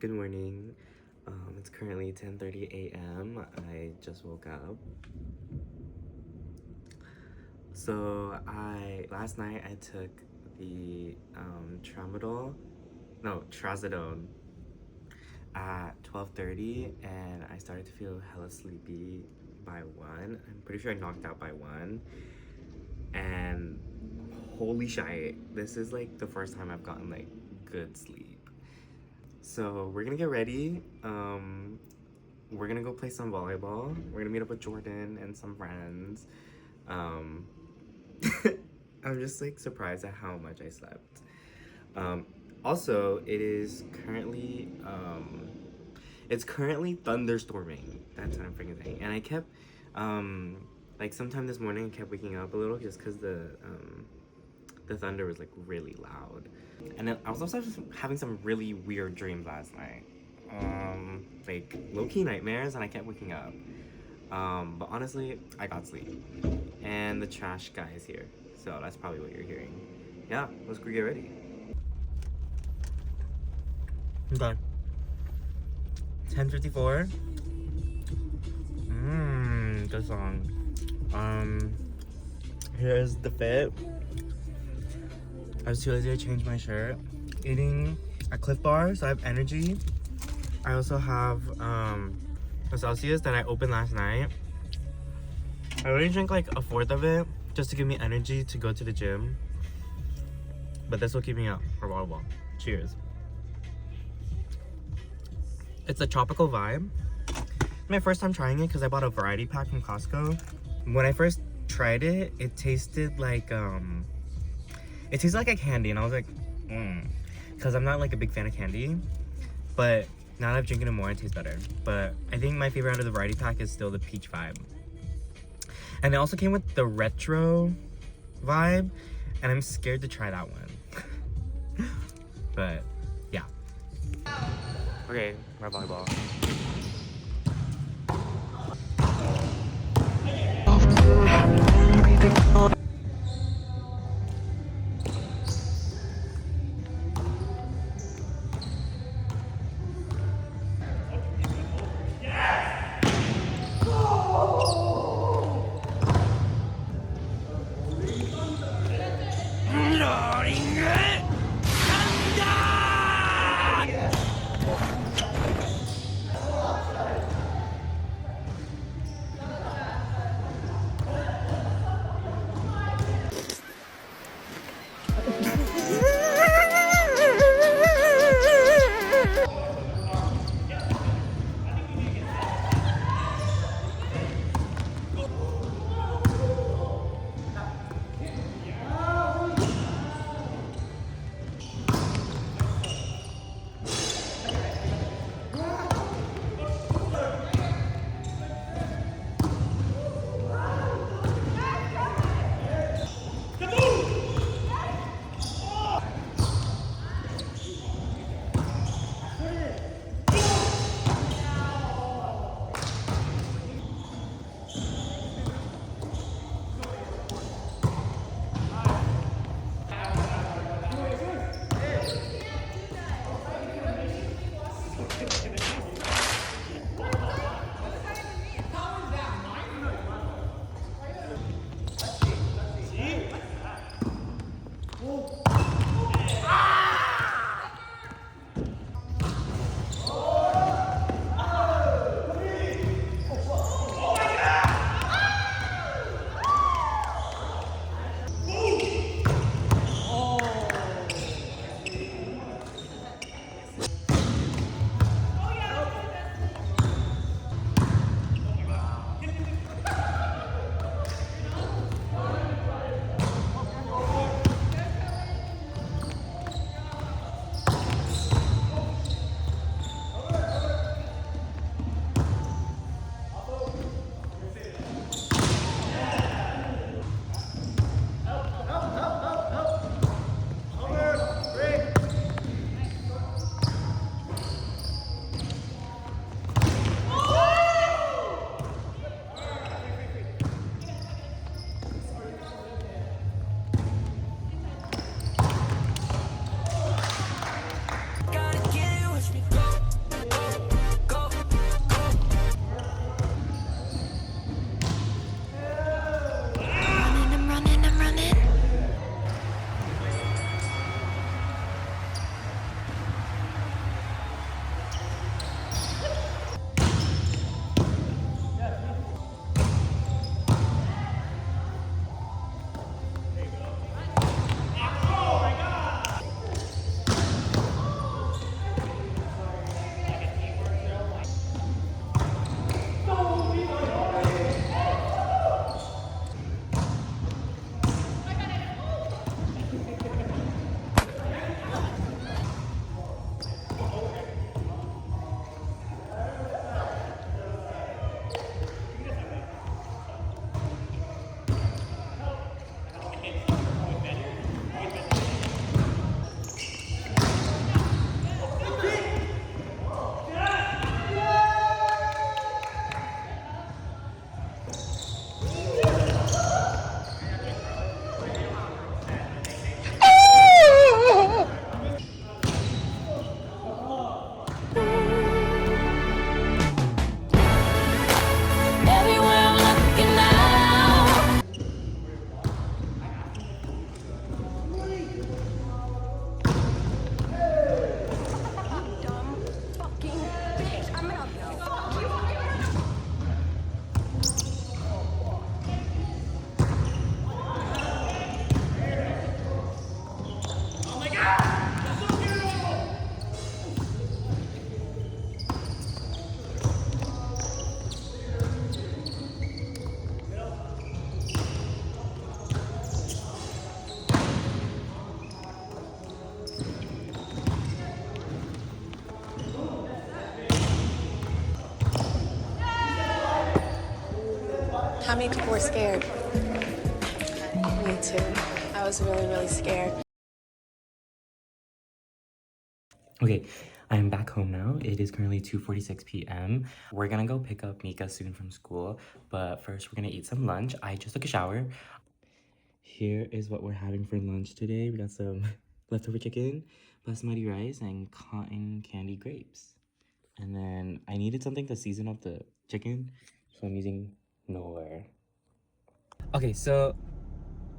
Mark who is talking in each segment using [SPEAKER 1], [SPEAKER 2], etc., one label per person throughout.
[SPEAKER 1] Good morning. It's currently 10:30 a.m. I just woke up. So last night I took the trazodone at 12:30, and I started to feel hella sleepy by 1. I'm pretty sure I knocked out by 1. And holy shit, this is like the first time I've gotten like good sleep. So we're gonna get ready. We're gonna go play some volleyball. We're gonna meet up with Jordan and some friends. I'm just like surprised at how much I slept. Also, it's currently thunderstorming. That's what I'm freaking saying. And I kept like sometime this morning I kept waking up a little just because the thunder was like really loud. And then I was also having some really weird dreams last night. Like low-key nightmares, and I kept waking up. But honestly, I got sleep. And the trash guy is here. So that's probably what you're hearing. Yeah, let's go get ready. Okay. 10:54. Good song. Here's the fit. I was too lazy to change my shirt. Eating a Cliff Bar, so I have energy. I also have a Celsius that I opened last night. I already drank like a fourth of it just to give me energy to go to the gym. But this will keep me up for volleyball. Cheers. It's a tropical vibe. It's my first time trying it because I bought a variety pack from Costco. When I first tried it, it tasted like a candy, and I was like, because I'm not like a big fan of candy. But now that I've drinking it more, it tastes better. But I think my favorite out of the variety pack is still the peach vibe. And it also came with the retro vibe, and I'm scared to try that one. But yeah. Okay, we're at volleyball.
[SPEAKER 2] How many people were scared? Me too. I was really, really scared.
[SPEAKER 1] Okay, I'm back home now. It is currently 2:46 p.m. We're gonna go pick up Mika soon from school, but first we're gonna eat some lunch. I just took a shower. Here is what we're having for lunch today. We got some leftover chicken, basmati rice, and cotton candy grapes. And then I needed something to season up the chicken, so I'm using Nowhere. Okay, so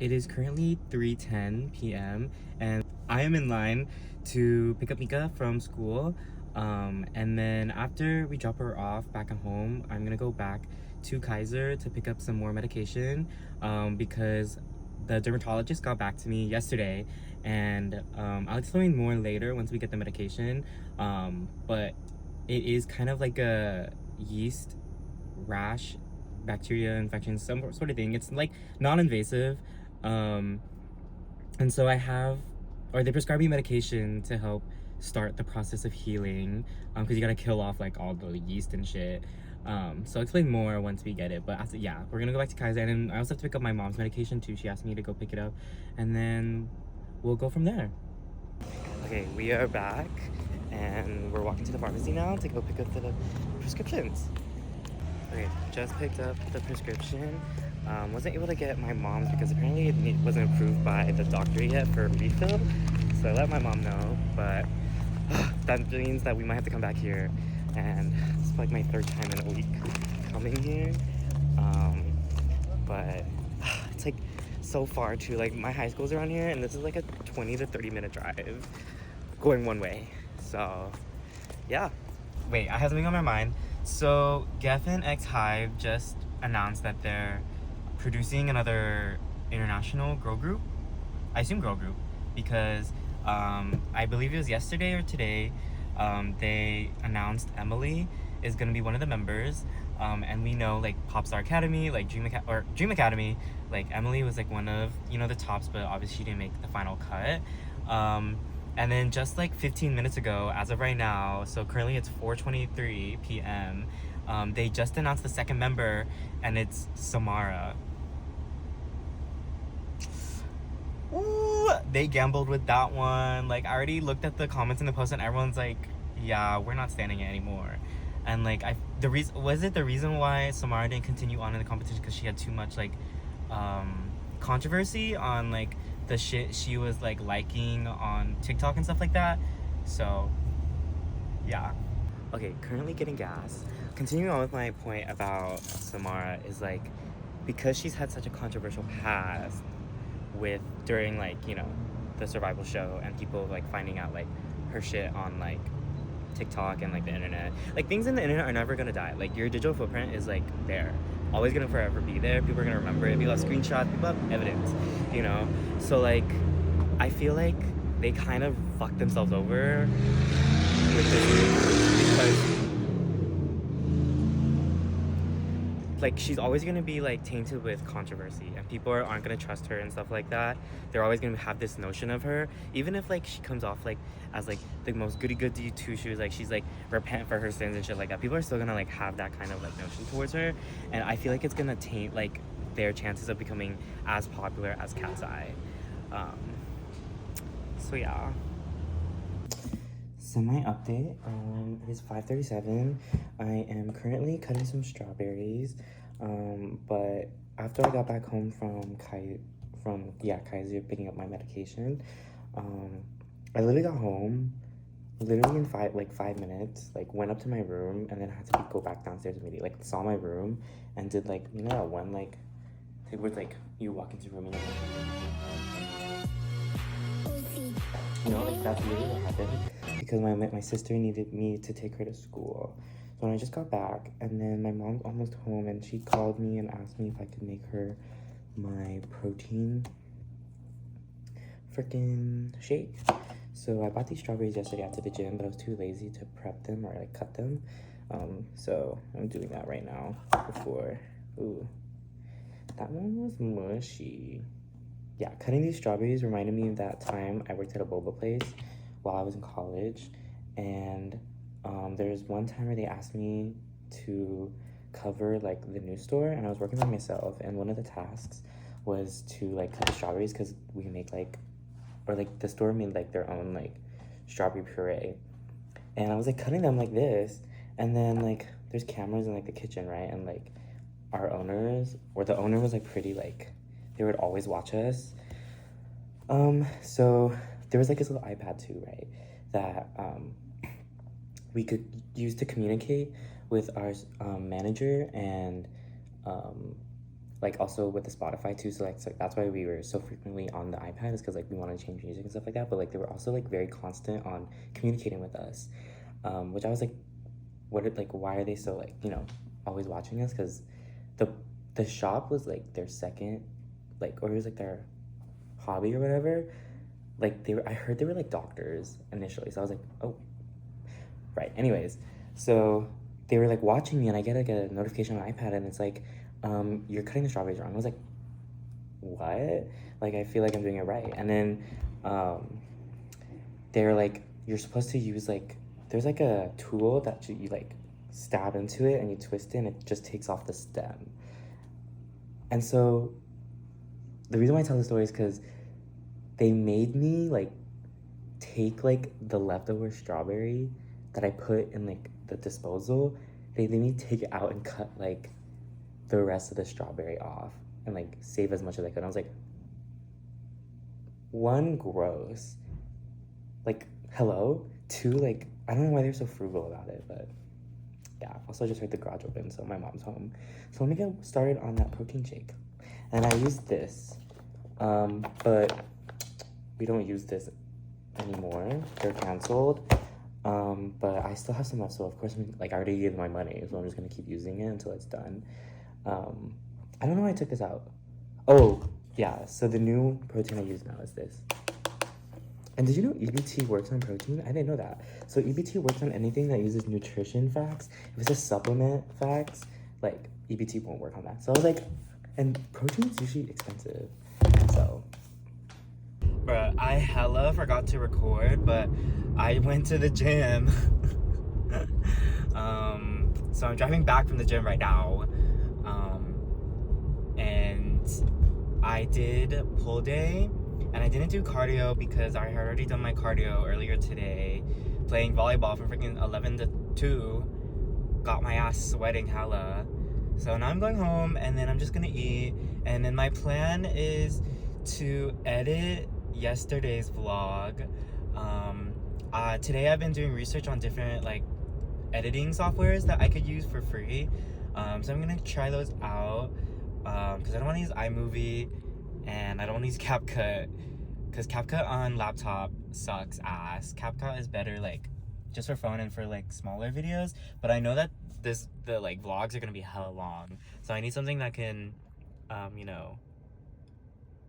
[SPEAKER 1] it is currently 3:10 p.m. and I am in line to pick up Mika from school. And then after we drop her off back at home, I'm gonna go back to Kaiser to pick up some more medication because the dermatologist got back to me yesterday, and I'll explain more later once we get the medication. But it is kind of like a yeast rash, bacteria infection, some sort of thing. It's like non-invasive, and so they prescribe me medication to help start the process of healing, because you gotta kill off like all the yeast and shit. So I'll explain more once we get it, but after, yeah, we're gonna go back to Kaiser, and I also have to pick up my mom's medication too. She asked me to go pick it up, and then we'll go from there. Okay, we are back, and we're walking to the pharmacy now to go pick up the prescriptions. Okay, just picked up the prescription. Wasn't able to get my mom's because apparently it wasn't approved by the doctor yet for refill. So I let my mom know, but that means that we might have to come back here. And it's like my third time in a week coming here. But it's like so far too. Like my high school's around here, and this is like a 20 to 30 minute drive going one way. So yeah. Wait, I have something on my mind. So Geffen X Hive just announced that they're producing another international girl group. I assume girl group because I believe it was yesterday or today. They announced Emily is gonna be one of the members, and we know like Popstar Academy, like Dream Academy, like Emily was like one of the tops, but obviously she didn't make the final cut. And then just like 15 minutes ago, as of right now, so currently it's 4:23 p.m. They just announced the second member, and it's Samara. Ooh, they gambled with that one. Like I already looked at the comments in the post, and everyone's like, "Yeah, we're not standing it anymore." And like the reason why Samara didn't continue on in the competition because she had too much like controversy on like the shit she was like liking on TikTok and stuff like that. So yeah. Okay, currently getting gas. Continuing on with my point about Samara is like, because she's had such a controversial past with during like the survival show, and people like finding out like her shit on like TikTok and like the internet. Like things in the internet are never gonna die. Like your digital footprint is like there, always gonna forever be there. People are gonna remember it. People have screenshots, people have evidence, so like I feel like they kind of fucked themselves over with this because like she's always gonna be like tainted with controversy, and people aren't gonna trust her and stuff like that. They're always gonna have this notion of her, even if like she comes off like as like the most goody goody two shoes, like she's like repent for her sins and shit like that. People are still gonna like have that kind of like notion towards her, and I feel like it's gonna taint like their chances of becoming as popular as Cat's Eye. So yeah. Semi update. It is 5:37. I am currently cutting some strawberries. But after I got back home from Kaiser picking up my medication, I literally got home literally in 5 minutes, like went up to my room and then had to go back downstairs immediately. Like saw my room and did like that one like thing where like you walk into the room and like like that's literally what happened because my sister needed me to take her to school. So when I just got back, and then my mom's almost home, and she called me and asked me if I could make her my protein freaking shake. So I bought these strawberries yesterday after the gym, but I was too lazy to prep them or like cut them. So I'm doing that right now before. Ooh, that one was mushy. Yeah, cutting these strawberries reminded me of that time I worked at a boba place while I was in college, and there was one time where they asked me to cover like the new store, and I was working by myself, and one of the tasks was to like cut the strawberries because we make like, or like the store made like their own like strawberry puree, and I was like cutting them like this, and then like there's cameras in like the kitchen, right? And like our owners, or the owner was like pretty like, they would always watch us. So there was like this little iPad too, right? That we could use to communicate with our manager, and like also with the Spotify too. So like, so that's why we were so frequently on the iPad, is because like we wanted to change music and stuff like that. But like they were also like very constant on communicating with us, which I was like, like why are they so like, you know, always watching us? Because the the shop was like their second, like, or it was like their hobby or whatever. Like they were, I heard they were like doctors initially, so I was like, oh, right. Anyways, so they were like watching me, and I get like a notification on my iPad, and it's like, you're cutting the strawberries wrong. I was like, what? Like I feel like I'm doing it right. And then they're like, you're supposed to use like, there's like a tool that you like stab into it and you twist it, and it just takes off the stem. And so the reason why I tell this story is because they made me like take like the leftover strawberry that I put in like the disposal. They made me take it out and cut like the rest of the strawberry off and like save as much as I could. I was like, one, gross. Like, hello? Two, like, I don't know why they're so frugal about it, but yeah. Also, I just heard the garage open, so my mom's home. So let me get started on that protein shake. And I used this, but we don't use this anymore. They're canceled. But I still have some left, so of course, like, I already gave my money, so I'm just gonna keep using it until it's done. I don't know why I took this out. Oh, yeah, so the new protein I use now is this. And did you know EBT works on protein? I didn't know that. So EBT works on anything that uses nutrition facts. If it's a supplement facts, like EBT won't work on that. So I was like, and protein's usually expensive, so. Bruh, I hella forgot to record, but I went to the gym. So I'm driving back from the gym right now. And I did pull day, and I didn't do cardio because I had already done my cardio earlier today, playing volleyball from freaking 11 to 2. Got my ass sweating hella. So now I'm going home, and then I'm just gonna eat, and then my plan is to edit yesterday's vlog. Today I've been doing research on different like editing softwares that I could use for free. So I'm gonna try those out, because I don't want to use iMovie, and I don't want to use CapCut, because CapCut on laptop sucks ass. CapCut is better like just for phone and for like smaller videos, but I know that the like vlogs are gonna be hella long, so I need something that can you know,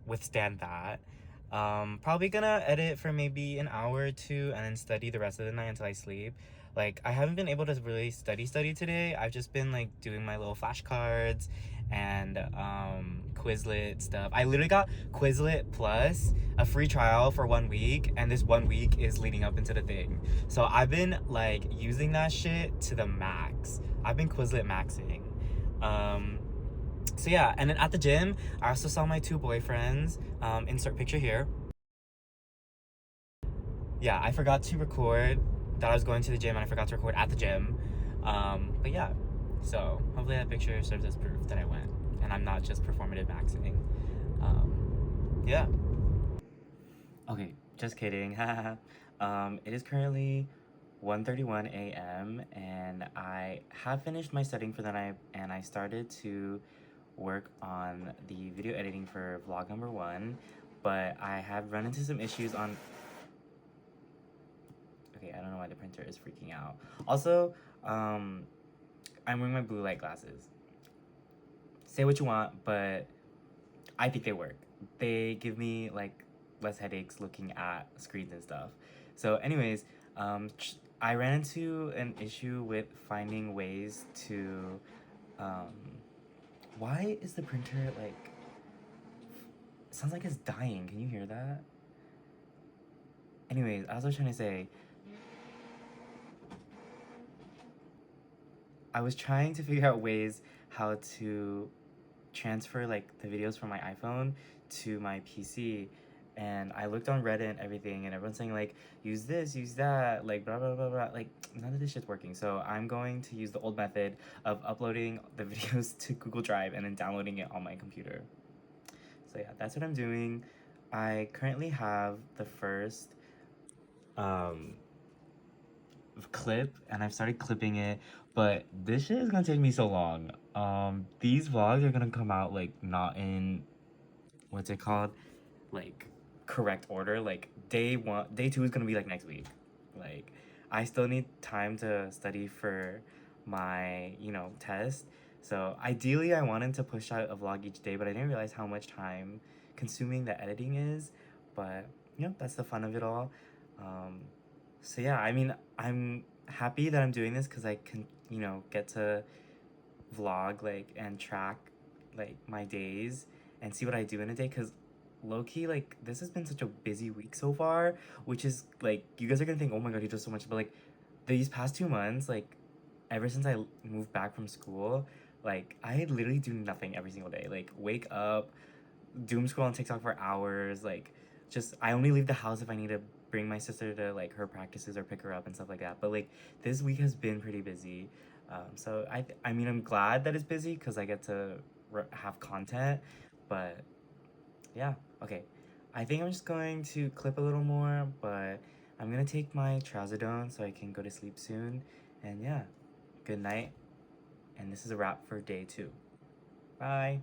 [SPEAKER 1] withstand that. Probably gonna edit for maybe an hour or two, and then study the rest of the night until I sleep. Like, I haven't been able to really study today. I've just been like doing my little flashcards and Quizlet stuff. I literally got Quizlet Plus, a free trial for 1 week, and this 1 week is leading up into the thing. So I've been like using that shit to the max. I've been Quizlet maxing. So yeah, and then at the gym, I also saw my 2 boyfriends. Insert picture here. Yeah, I forgot to record that I was going to the gym, and I forgot to record at the gym. But yeah, so hopefully that picture serves as proof that I went, and I'm not just performative maxing. Yeah. Okay, just kidding. It is currently 1:31 a.m. and I have finished my studying for the night, and I started to work on the video editing for vlog number 1, but I have run into some issues on. Okay, I don't know why the printer is freaking out. Also, I'm wearing my blue light glasses. Say what you want, but I think they work. They give me like less headaches looking at screens and stuff. So anyways, I ran into an issue with finding ways to, why is the printer like, it sounds like it's dying. Can you hear that? Anyways, as I was trying to say, I was trying to figure out ways how to transfer like the videos from my iPhone to my PC, and I looked on Reddit and everything, and everyone's saying like use this, use that, like blah blah blah blah. Like none of this shit's working. So I'm going to use the old method of uploading the videos to Google Drive and then downloading it on my computer. So yeah, that's what I'm doing. I currently have the first um clip and I've started clipping it, but this shit is gonna take me so long. These vlogs are gonna come out like not in what's it called? Like correct order. Like day one, day two is gonna be like next week. Like I still need time to study for my, test. So ideally I wanted to push out a vlog each day, but I didn't realize how much time consuming the editing is. But that's the fun of it all. Um, so yeah, I mean, I'm happy that I'm doing this because I can, get to vlog like and track like my days and see what I do in a day. Because low key, like this has been such a busy week so far, which is like you guys are gonna think, oh my god, he does so much, but like these past 2 months, like ever since I moved back from school, like I literally do nothing every single day. Like wake up, doom scroll on TikTok for hours. Like, just I only leave the house if I need to bring my sister to like her practices or pick her up and stuff like that. But like this week has been pretty busy. So I mean I'm glad that it's busy because I get to have content. But yeah, okay. I think I'm just going to clip a little more, but I'm gonna take my trazodone so I can go to sleep soon. And yeah, good night. And this is a wrap for day 2. Bye.